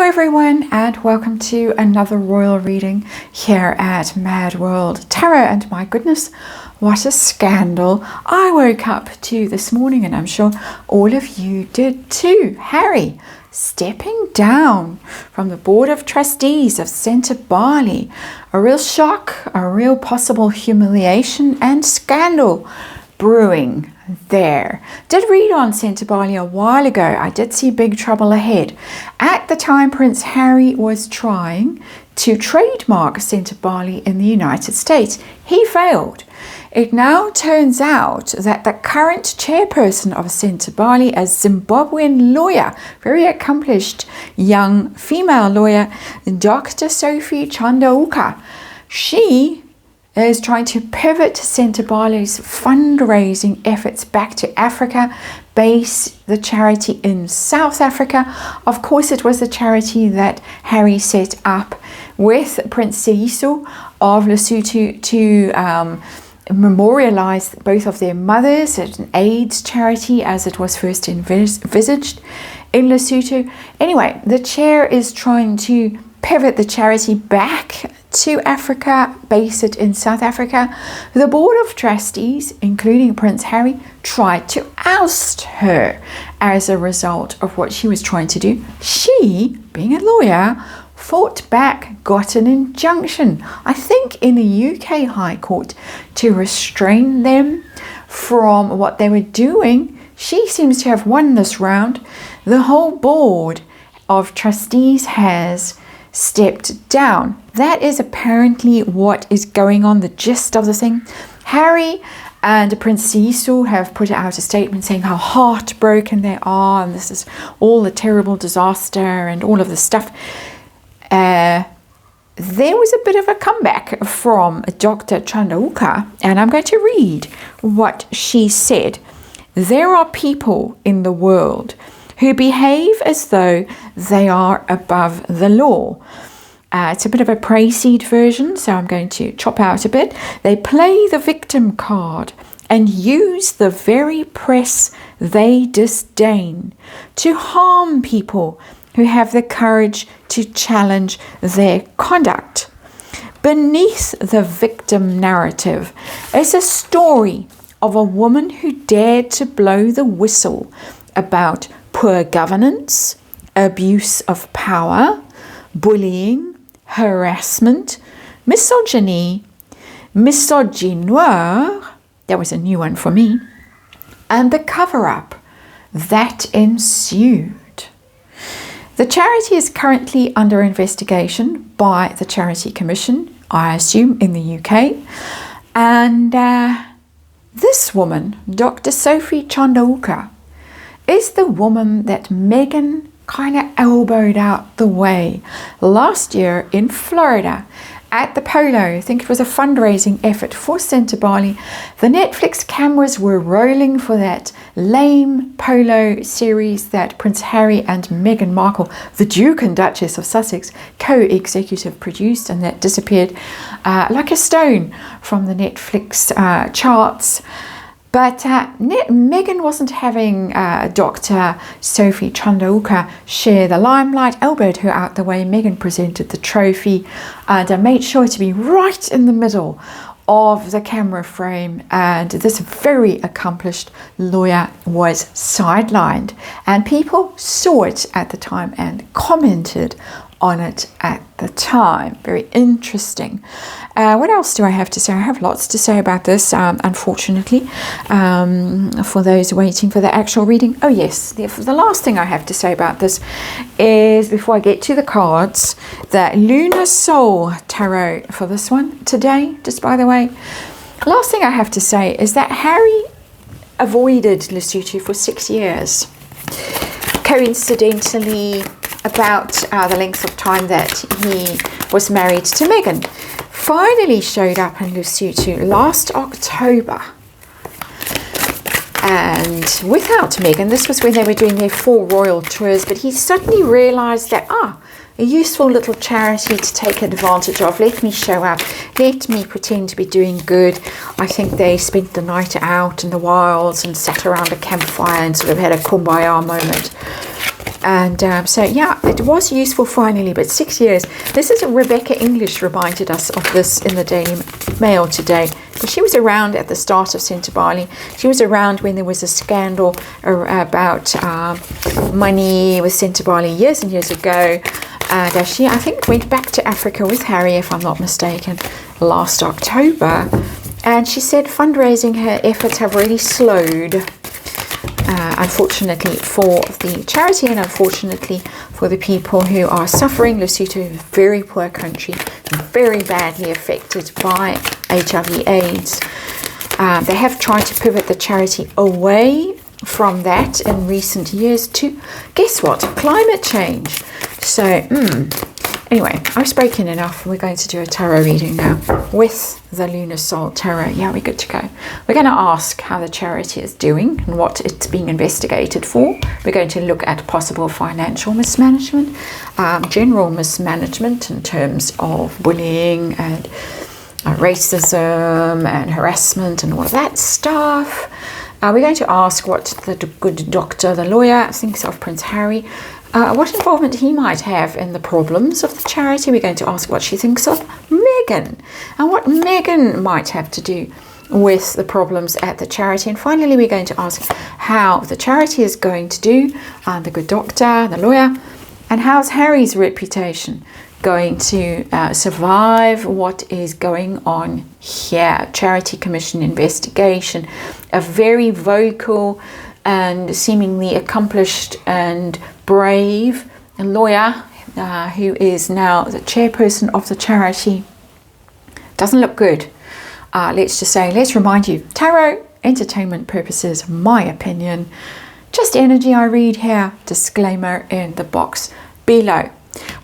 everyone, and welcome to another royal reading here at MadWorldTarot. And my goodness, what a scandal I woke up to this morning, and I'm sure all of you did too. Harry stepping down from the Board of Trustees of Sentebale. A real shock, a real possible humiliation and scandal brewing there. Did read on Sentebale a while ago. I did see big trouble ahead. At the time, Prince Harry was trying to trademark Sentebale in the United States. He failed. It now turns out that the current chairperson of Sentebale, a Zimbabwean lawyer, very accomplished young female lawyer, Dr. Sophie Chandauka, she is trying to pivot Sentebale's fundraising efforts back to Africa, base the charity in South Africa. Of course, it was the charity that Harry set up with Prince Seeiso of Lesotho to memorialize both of their mothers at an AIDS charity as it was first envisaged in Lesotho. Anyway, the chair is trying to pivot the charity back to Africa, base it in South Africa. The Board of Trustees, including Prince Harry, tried to oust her as a result of what she was trying to do. She, being a lawyer, fought back, got an injunction, I think in the UK High Court, to restrain them from what they were doing. She seems to have won this round. The whole Board of Trustees has stepped down. That is apparently what is going on, the gist of the thing. Harry and Prince Seeiso have put out a statement saying how heartbroken they are, and this is all the terrible disaster and all of the stuff. There was a bit of a comeback from Dr. Chandauka, and I'm going to read what she said. There are people in the world who behave as though they are above the law. It's a bit of a praise-seed version, so I'm going to chop out a bit. They play the victim card and use the very press they disdain to harm people who have the courage to challenge their conduct. Beneath the victim narrative is a story of a woman who dared to blow the whistle about poor governance, abuse of power, bullying, harassment, misogyny, misogynoir, that was a new one for me, and the cover-up that ensued. The charity is currently under investigation by the Charity Commission, I assume in the UK, and this woman, Dr. Sophie Chandauka, is the woman that Meghan kind of elbowed out the way last year in Florida at the polo. I think it was a fundraising effort for Sentebale. The Netflix cameras were rolling for that lame polo series that Prince Harry and Meghan Markle, the Duke and Duchess of Sussex, co-executive produced, and that disappeared like a stone from the Netflix charts. But Meghan wasn't having Dr. Sophie Chandauka share the limelight, elbowed her out the way. Meghan presented the trophy and made sure to be right in the middle of the camera frame, and this very accomplished lawyer was sidelined, and people saw it at the time and commented on it at the time. Very interesting. What else do I have to say? I have lots to say about this, unfortunately, for those waiting for the actual reading. Oh yes, the last thing I have to say about this is, before I get to the cards, the Lunar Soul Tarot for this one today, just by the way. Last thing I have to say is that Harry avoided Lesotho for 6 years. Coincidentally, about the length of time that he was married to Meghan. Finally showed up in Lesotho last October. And without Meghan, this was when they were doing their 4 royal tours, but he suddenly realized that, a useful little charity to take advantage of. Let me show up. Let me pretend to be doing good. I think they spent the night out in the wilds and sat around a campfire and sort of had a kumbaya moment. And so, yeah, it was useful finally, but 6 years. This is Rebecca English reminded us of this in the Daily Mail today. Because she was around at the start of Sentebale. She was around when there was a scandal about money with Sentebale years and years ago. And she, I think, went back to Africa with Harry, if I'm not mistaken, last October. And she said fundraising, her efforts have really slowed. Unfortunately for the charity and unfortunately for the people who are suffering. Lesotho is a very poor country, very badly affected by HIV/AIDS. They have tried to pivot the charity away from that in recent years to, guess what, climate change. So, anyway, I've spoken enough. We're going to do a tarot reading now with the Lunar Soul Tarot. Yeah, we're good to go. We're going to ask how the charity is doing and what it's being investigated for. We're going to look at possible financial mismanagement, general mismanagement in terms of bullying and racism and harassment and all of that stuff. We're going to ask what the good doctor, the lawyer, thinks of Prince Harry. What involvement he might have in the problems of the charity. We're going to ask what she thinks of Meghan and what Meghan might have to do with the problems at the charity. And finally, we're going to ask how the charity is going to do, the good doctor, the lawyer, and how's Harry's reputation going to survive what is going on here. Charity Commission investigation, a very vocal and seemingly accomplished and brave lawyer who is now the chairperson of the charity. Doesn't look good. Let's just say, let's remind you, tarot, entertainment purposes, my opinion, just energy I read here, disclaimer in the box below.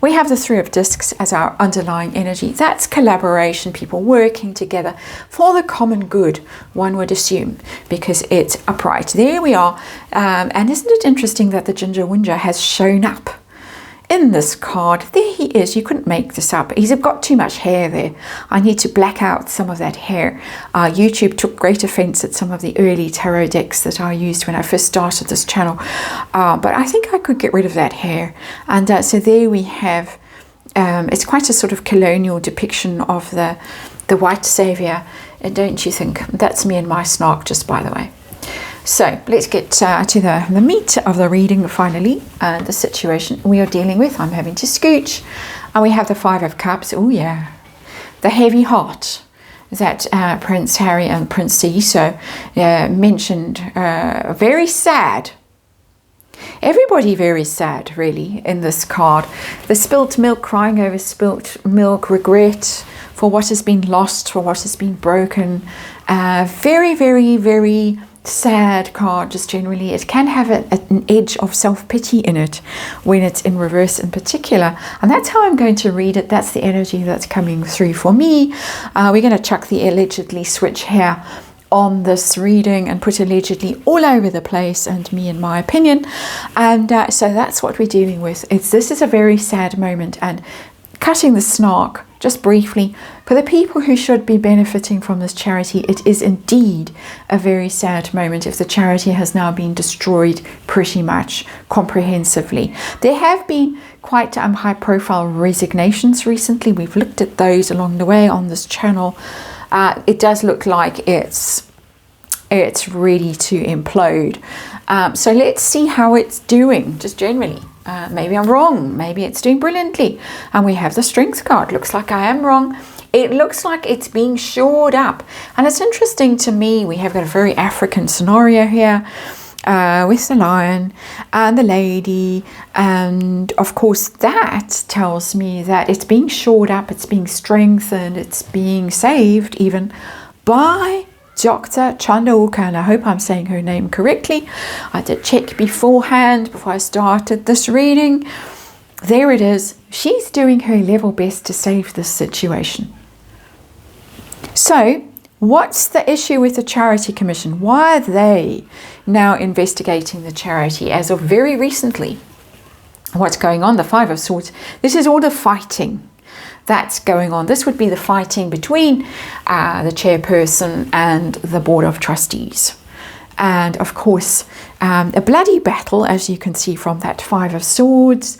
We have the Three of Discs as our underlying energy. That's collaboration, people working together for the common good, one would assume, because it's upright. There we are. And isn't it interesting that the Ginger Winger has shown up in this card? There he is. You couldn't make this up. He's got too much hair there. I need to black out some of that hair. YouTube took great offense at some of the early tarot decks that I used when I first started this channel. But I think I could get rid of that hair. And so there we have, it's quite a sort of colonial depiction of the white saviour. Don't you think? That's me and my snark, just by the way. So let's get to the meat of the reading finally, the situation we are dealing with. I'm having to scooch. And we have the Five of Cups. Oh yeah. The heavy heart that Prince Harry and Princess mentioned. Very sad. Everybody very sad, really, in this card. The spilt milk, crying over spilt milk, regret for what has been lost, for what has been broken. Very, very, very sad card, just generally. It can have an edge of self-pity in it when it's in reverse in particular, and that's how I'm going to read it. That's the energy that's coming through for me. We're going to chuck the allegedly switch here on this reading and put allegedly all over the place, and me in my opinion, and so that's what we're dealing with. This is a very sad moment, and cutting the snark just briefly, for the people who should be benefiting from this charity, it is indeed a very sad moment if the charity has now been destroyed pretty much comprehensively. There have been quite high profile resignations recently. We've looked at those along the way on this channel. It does look like it's ready to implode. So let's see how it's doing, just generally. Maybe I'm wrong. Maybe it's doing brilliantly. And we have the Strength card. Looks like I am wrong. It looks like it's being shored up. And it's interesting to me. We have got a very African scenario here with the lion and the lady. And of course, that tells me that it's being shored up. It's being strengthened. It's being saved even by Dr. Chandauka, and I hope I'm saying her name correctly. I did check beforehand before I started this reading. There it is. She's doing her level best to save this situation. So, what's the issue with the Charity Commission? Why are they now investigating the charity as of very recently? What's going on? The Five of Swords. This is all the fighting that's going on. This would be the fighting between the chairperson and the board of trustees. And of course, a bloody battle, as you can see from that Five of Swords,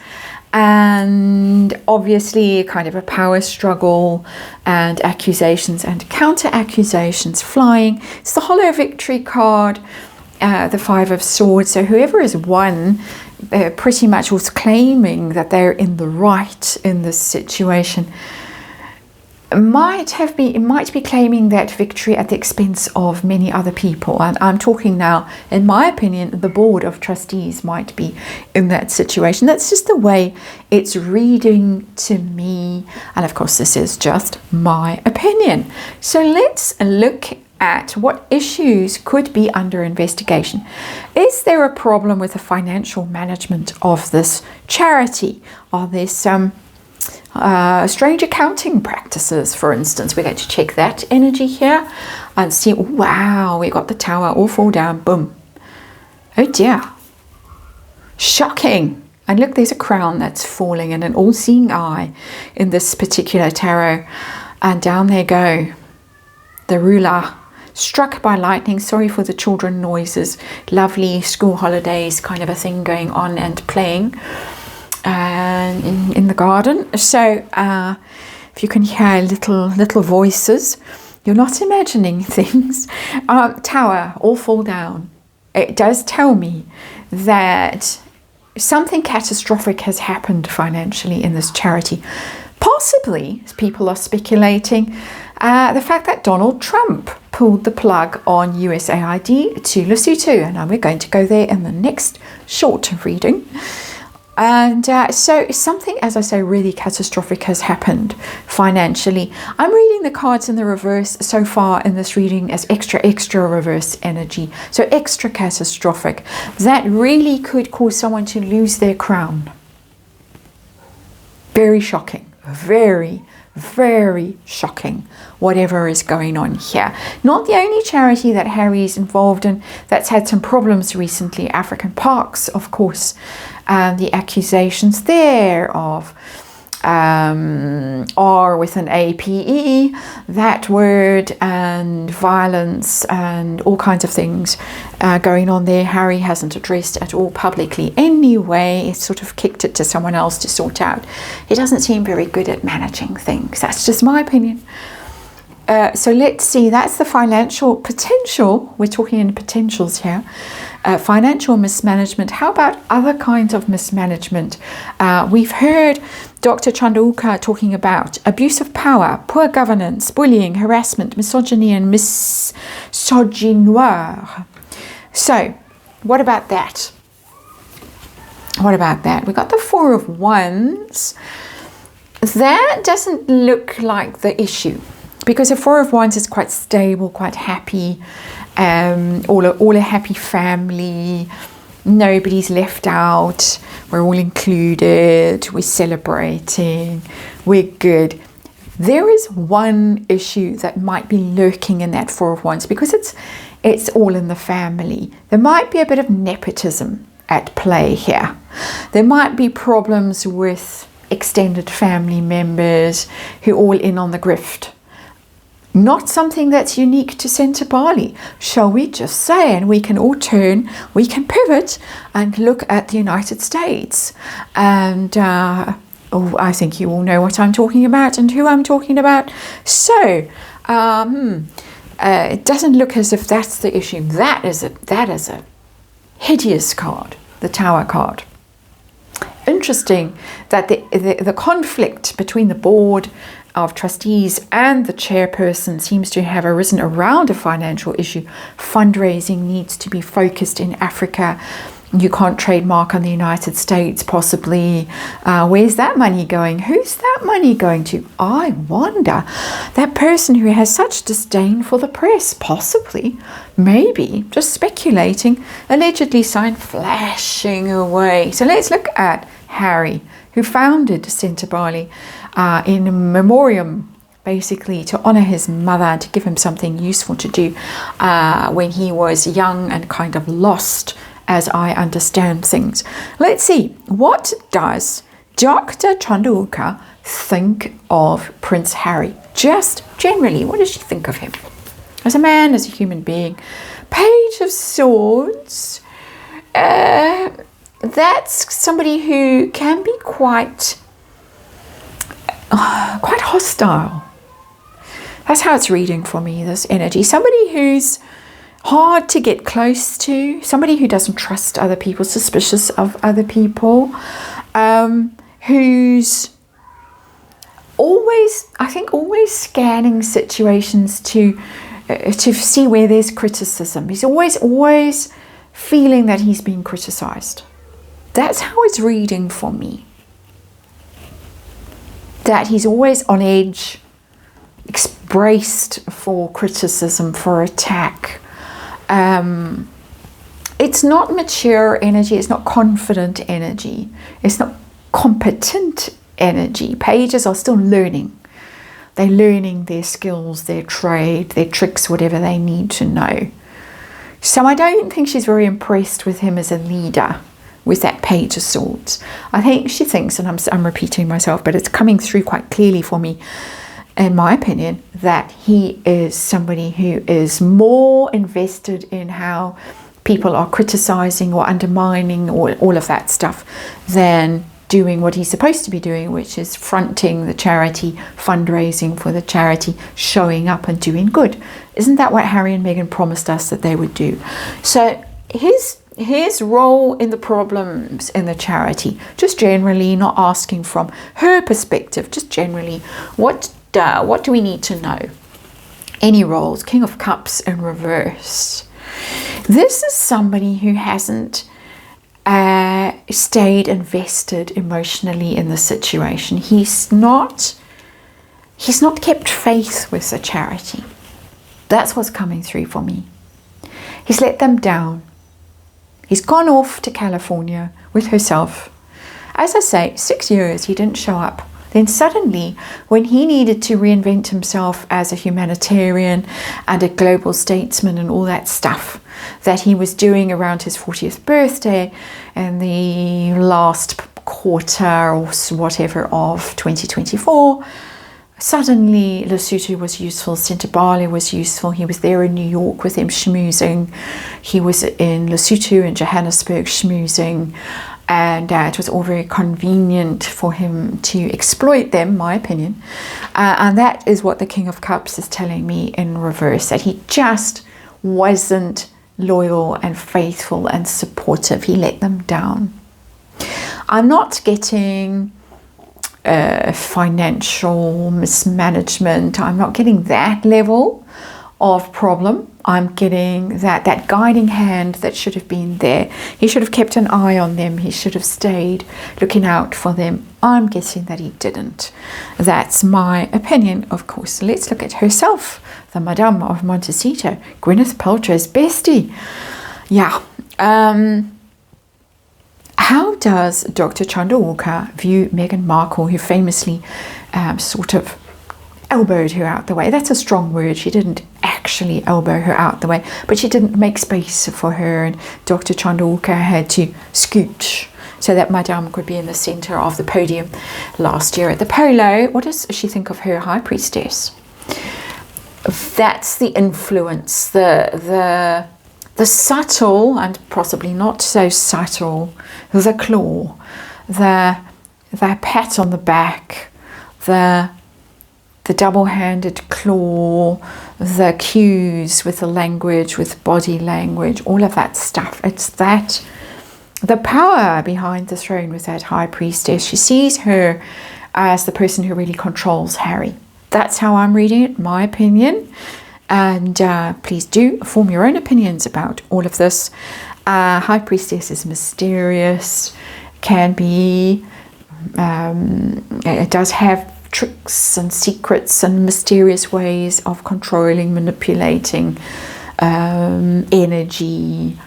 and obviously kind of a power struggle and accusations and counter accusations flying. It's the hollow victory card, the Five of Swords. So whoever has won pretty much was claiming that they're in the right in this situation. Might be claiming that victory at the expense of many other people. And I'm talking now, in my opinion, the board of trustees might be in that situation. That's just the way it's reading to me. And of course, this is just my opinion. So let's look at what issues could be under investigation. Is there a problem with the financial management of this charity? Are there some strange accounting practices, for instance? We're going to check that energy here and see. Wow, we got the Tower all fall down. Boom. Oh dear. Shocking. And look, there's a crown that's falling and an all-seeing eye in this particular tarot. And down they go. The ruler. Struck by lightning. Sorry for the children noises. Lovely school holidays kind of a thing going on and playing in the garden. So if you can hear little voices, you're not imagining things. Tower all fall down. It does tell me that something catastrophic has happened financially in this charity. Possibly, as people are speculating, the fact that Donald Trump pulled the plug on USAID to Lesotho, and we're going to go there in the next short reading. And so something, as I say, really catastrophic has happened financially. I'm reading the cards in the reverse so far in this reading as extra reverse energy. So extra catastrophic. That really could cause someone to lose their crown. Very shocking. Very, very shocking, whatever is going on here. Not the only charity that Harry's involved in that's had some problems recently. African Parks, of course, and the accusations thereof are with an APE, that word, and violence and all kinds of things going on there. Harry hasn't addressed at all publicly anyway. He's sort of kicked it to someone else to sort out. He doesn't seem very good at managing things. That's just my opinion. So let's see, that's the financial potential. We're talking in potentials here. Financial mismanagement. How about other kinds of mismanagement? We've heard Dr. Chandauka talking about abuse of power, poor governance, bullying, harassment, misogyny, and misogynoir. So, what about that? What about that? We got the Four of Wands. That doesn't look like the issue, because the Four of Wands is quite stable, quite happy, all a happy family. Nobody's left out. We're all included. We're celebrating. We're good. There is one issue that might be lurking in that Four of Wands, because it's all in the family. There might be a bit of nepotism at play here. There might be problems with extended family members who are all in on the grift. Not something that's unique to Sentebale, shall we just say, and we can all turn, we can pivot and look at the United States. And I think you all know what I'm talking about and who I'm talking about. So it doesn't look as if that's the issue. That is a hideous card, the Tower card. Interesting that the conflict between the board of trustees and the chairperson seems to have arisen around a financial issue. Fundraising needs to be focused in Africa. You can't trademark on the United States, possibly. Where's that money going? Who's that money going to? I wonder. That person who has such disdain for the press, possibly, maybe, just speculating, allegedly signed flashing away. So let's look at Harry, who founded Sentebale in memoriam, basically to honor his mother, to give him something useful to do when he was young and kind of lost, as I understand things. Let's see, what does Dr. Chandauka think of Prince Harry? Just generally, what does she think of him? As a man, as a human being, Page of Swords. That's somebody who can be quite hostile. That's how it's reading for me, this energy. Somebody who's hard to get close to, somebody who doesn't trust other people, suspicious of other people, who's always, I think, always scanning situations to see where there's criticism. He's always feeling that he's being criticized. That's how it's reading for me. That he's always on edge, braced for criticism, for attack. It's not mature energy, it's not confident energy, it's not competent energy. Pages are still learning. They're learning their skills, their trade, their tricks, whatever they need to know. So I don't think she's very impressed with him as a leader with that Page of Swords. I think she thinks, and I'm repeating myself, but it's coming through quite clearly for me, in my opinion, that he is somebody who is more invested in how people are criticizing or undermining or all of that stuff than doing what he's supposed to be doing, which is fronting the charity, fundraising for the charity, showing up and doing good. Isn't that what Harry and Meghan promised us that they would do? So his role in the problems in the charity, just generally, not asking from her perspective, just generally, what do we need to know? Any roles? King of Cups in reverse. This is somebody who hasn't stayed invested emotionally in the situation. He's not kept faith with the charity. That's what's coming through for me. He's let them down. He's gone off to California with herself. As I say, 6 years he didn't show up. Then suddenly, when he needed to reinvent himself as a humanitarian and a global statesman and all that stuff that he was doing around his 40th birthday and the last quarter or whatever of 2024, suddenly Lesotho was useful, Sentebale was useful. He was there in New York with him schmoozing. He was in Lesotho and Johannesburg schmoozing. And it was all very convenient for him to exploit them, my opinion. And that is what the King of Cups is telling me in reverse, that he just wasn't loyal and faithful and supportive. He let them down. I'm not getting financial mismanagement. I'm not getting that level of problem. I'm getting that guiding hand that should have been there. He should have kept an eye on them. He should have stayed looking out for them. I'm guessing that he didn't. That's my opinion, of course. Let's look at herself, the Madame of Montecito, Gwyneth Paltrow's bestie. Yeah. How does Dr. Chandawalkar view Meghan Markle, who famously sort of elbowed her out the way? That's a strong word. She didn't actually elbow her out the way, but she didn't make space for her, and Dr. Chandawalkar had to scooch so that Madame could be in the center of the podium last year at the polo. What does she think of her high priestess? That's the influence, the subtle and possibly not so subtle, the claw, the pat on the back, the double-handed claw, the cues with the language, with body language, all of that stuff. It's that, the power behind the throne with that high priestess. She sees her as the person who really controls Harry. That's how I'm reading it, my opinion. And please do form your own opinions about all of this. High priestess is mysterious, can be, it does have tricks and secrets and mysterious ways of controlling, manipulating energy,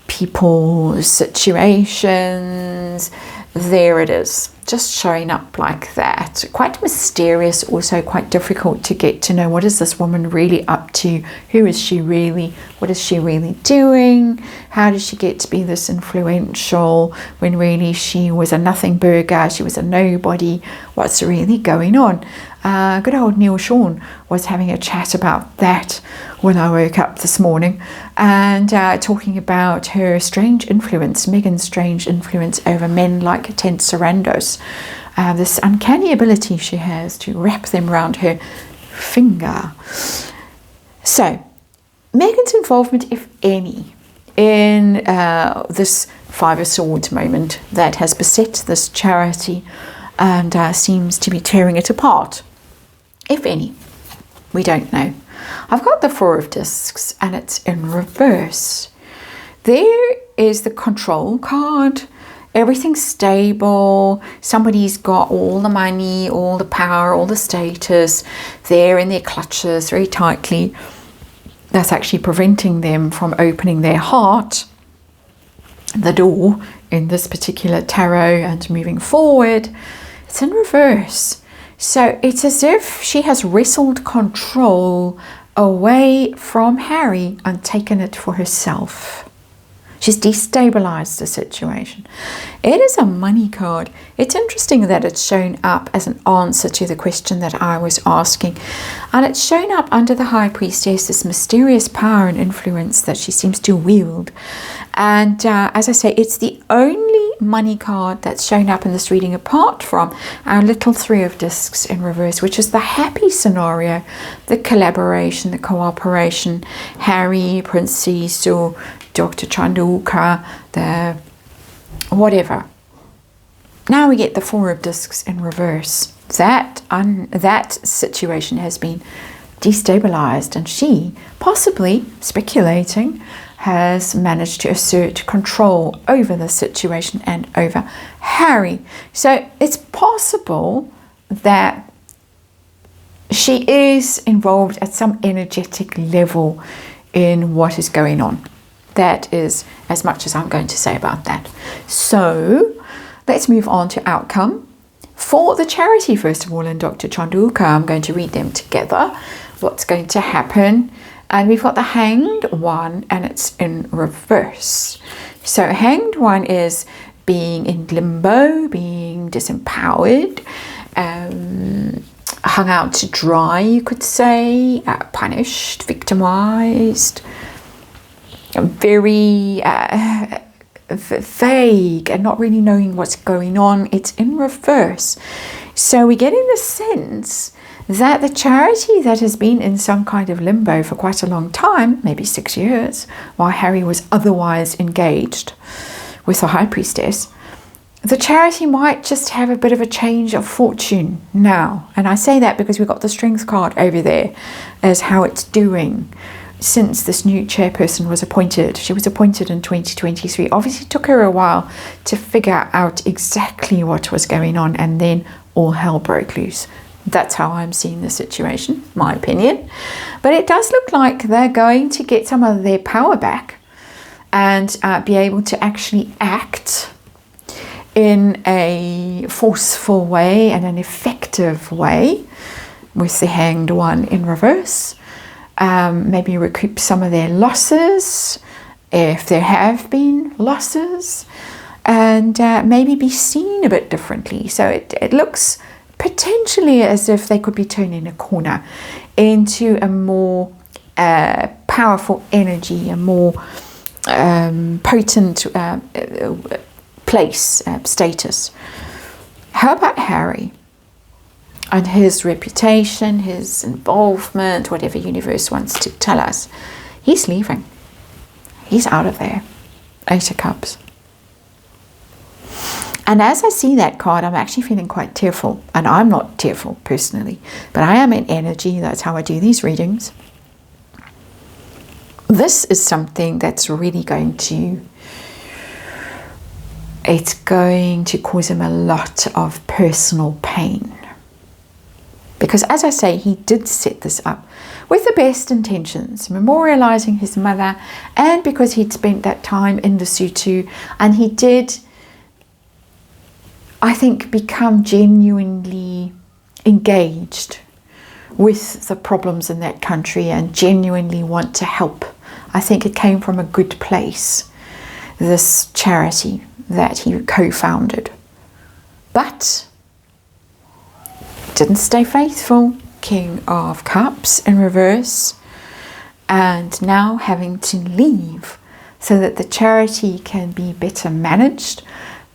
people, situations. There it is, just showing up like that. Quite mysterious, also quite difficult to get to know. What is this woman really up to? Who is she really? What is she really doing? How did she get to be this influential when really she was a nothing burger? She was a nobody. what's really going on. Good old Neil Sean was having a chat about that when I woke up this morning, and talking about her strange influence, Meghan's strange influence over men like Tenserandos. This uncanny ability she has to wrap them around her finger. So, Meghan's involvement, if any, in this Five of Swords moment that has beset this charity and seems to be tearing it apart, if any, we don't know. I've got the Four of Discs and it's in reverse. There is the control card. Everything's stable. Somebody's got all the money, all the power, all the status. They're in their clutches very tightly. That's actually preventing them from opening their heart, the door in this particular tarot, and moving forward. It's in reverse. So it's as if she has wrestled control away from Harry and taken it for herself. She's destabilized the situation. It is a money card. It's interesting that it's shown up as an answer to the question that I was asking. And it's shown up under the High Priestess, this mysterious power and influence that she seems to wield. And as I say, it's the only money card that's shown up in this reading, apart from our little Three of Discs in reverse, which is the happy scenario, the collaboration, the cooperation, Harry, Princess, or Dr. Chanduka, the whatever. Now we get the Four of Discs in reverse. That situation has been destabilized, and she, possibly speculating, has managed to assert control over the situation and over Harry. So it's possible that she is involved at some energetic level in what is going on. That is as much as I'm going to say about that. So let's move on to outcome. For the charity, first of all, and Dr. Chanduka, I'm going to read them together. What's going to happen? And we've got the Hanged One, and it's in reverse. So Hanged One is being in limbo, being disempowered, hung out to dry, you could say, punished, victimized, very vague and not really knowing what's going on. It's in reverse. So we get in the sense that the charity that has been in some kind of limbo for quite a long time, maybe 6 years, while Harry was otherwise engaged with the High Priestess, the charity might just have a bit of a change of fortune now. And I say that because we've got the Strength card over there as how it's doing since this new chairperson was appointed. She was appointed in 2023. Obviously it took her a while to figure out exactly what was going on, and then all hell broke loose. That's how I'm seeing the situation, my opinion. But it does look like they're going to get some of their power back and be able to actually act in a forceful way and an effective way with the Hanged One in reverse. Maybe recoup some of their losses, if there have been losses, and maybe be seen a bit differently. So it looks potentially as if they could be turning a corner into a more powerful energy, a more potent place, status. How about Harry and his reputation, his involvement, whatever universe wants to tell us? He's leaving. He's out of there. Eight of Cups. And as I see that card, I'm actually feeling quite tearful. And I'm not tearful personally, but I am in energy. That's how I do these readings. This is something that's really going to, it's going to cause him a lot of personal pain. Because as I say, he did set this up with the best intentions, memorializing his mother, and because he'd spent that time in Lesotho, and he did, I think, become genuinely engaged with the problems in that country and genuinely want to help. I think it came from a good place, this charity that he co-founded. But didn't stay faithful. King of Cups in reverse, and now having to leave so that the charity can be better managed,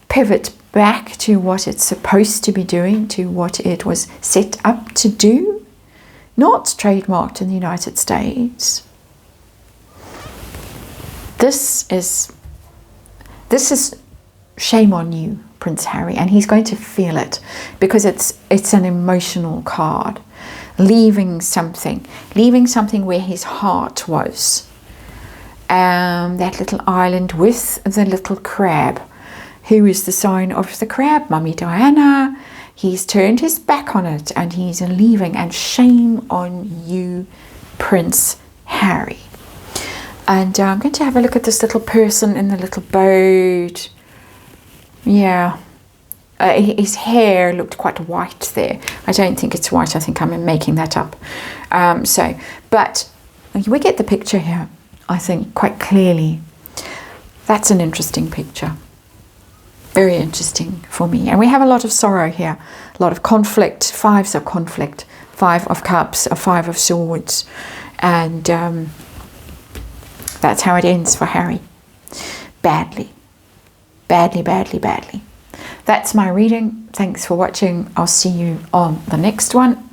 pivot back to what it's supposed to be doing, to what it was set up to do, not trademarked in the United States. This is shame on you, Prince Harry, and he's going to feel it because it's an emotional card. Leaving something where his heart was. That little island with the little crab. Who is the sign of the crab? Mummy Diana. He's turned his back on it and he's leaving, and shame on you, Prince Harry. And I'm going to have a look at this little person in the little boat. Yeah. His hair looked quite white there. I don't think it's white. I think I'm making that up. But we get the picture here, I think, quite clearly. That's an interesting picture. Very interesting for me. And we have a lot of sorrow here. A lot of conflict. Fives of conflict. 5 of Cups, a 5 of Swords. And that's how it ends for Harry. Badly. Badly, badly, badly. That's my reading. Thanks for watching. I'll see you on the next one.